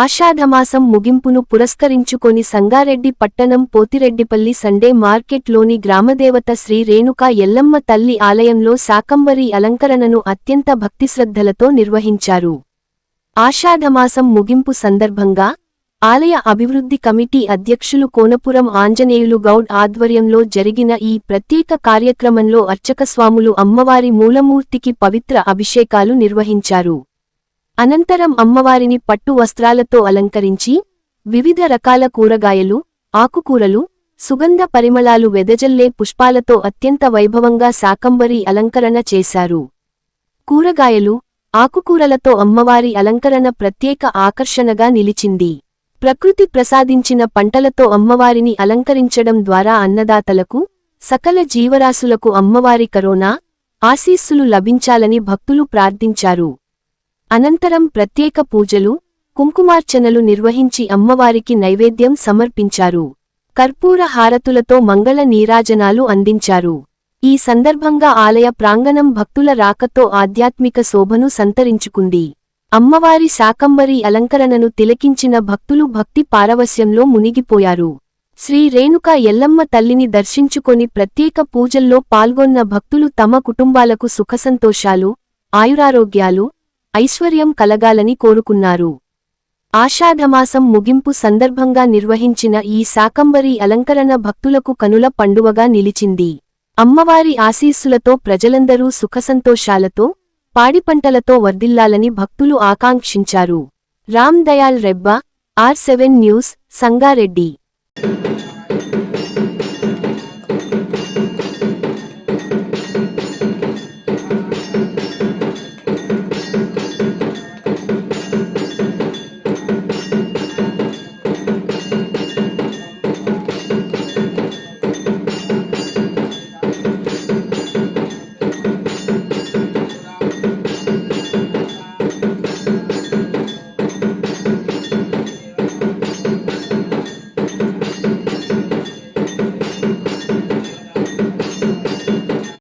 ఆషాఢమాసం ముగింపును పురస్కరించుకొని సంగారెడ్డి పట్టణం పోతిరెడ్డిపల్లి సండే మార్కెట్లోని గ్రామదేవత శ్రీ రేణుకా ఎల్లమ్మ తల్లి ఆలయంలో శాకంబరీ అలంకరణను అత్యంత భక్తిశ్రద్ధలతో నిర్వహించారు. ఆషాఢమాసం ముగింపు సందర్భంగా ఆలయ అభివృద్ధి కమిటీ అధ్యక్షులు కోనపురం ఆంజనేయులు గౌడ్ ఆధ్వర్యంలో జరిగిన ఈ ప్రత్యేక కార్యక్రమంలో అర్చకస్వాములు అమ్మవారి మూలమూర్తికి పవిత్ర అభిషేకాలు నిర్వహించారు. అనంతరం అమ్మవారిని పట్టు వస్త్రాలతో అలంకరించి వివిధ రకాల కూరగాయలు, ఆకుకూరలు, సుగంధ పరిమళాలు వెదజల్లే పుష్పాలతో అత్యంత వైభవంగా శాకంబరీ అలంకరణ చేశారు. కూరగాయలు, ఆకుకూరలతో అమ్మవారి అలంకరణ ప్రత్యేక ఆకర్షణగా నిలిచింది. ప్రకృతి ప్రసాదించిన పంటలతో అమ్మవారిని అలంకరించడం ద్వారా అన్నదాతలకు, సకల జీవరాశులకు అమ్మవారి కరోనా ఆశీస్సులు లభించాలని భక్తులు ప్రార్థించారు. అనంతరం ప్రత్యేక పూజలు, కుంకుమార్చనలు నిర్వహించి అమ్మవారికి నైవేద్యం సమర్పించారు. కర్పూర హారతులతో మంగళ నీరాజనాలు అందించారు. ఈ సందర్భంగా ఆలయ ప్రాంగణం భక్తుల రాకతో ఆధ్యాత్మిక శోభను సంతరించుకుంది. అమ్మవారి శాకంబరీ అలంకరణను తిలకించిన భక్తులు భక్తి పారవస్యంలో మునిగిపోయారు. శ్రీ రేణుకా ఎల్లమ్మ తల్లిని దర్శించుకొని ప్రత్యేక పూజల్లో పాల్గొన్న భక్తులు తమ కుటుంబాలకు సుఖసంతోషాలు, ఆయురారోగ్యాలు, ఐశ్వర్యం కలగాలని కోరుకున్నారు. ఆషాఢమాసం ముగింపు సందర్భంగా నిర్వహించిన ఈ శాకంబరీ అలంకరణ భక్తులకు కనుల పండువగా నిలిచింది. అమ్మవారి ఆశీస్సులతో ప్రజలందరూ సుఖసంతోషాలతో, పాడిపంటలతో వర్ధిల్లాలని భక్తులు ఆకాంక్షించారు. Ram Dayal Rebba, R7 news, Sangareddy.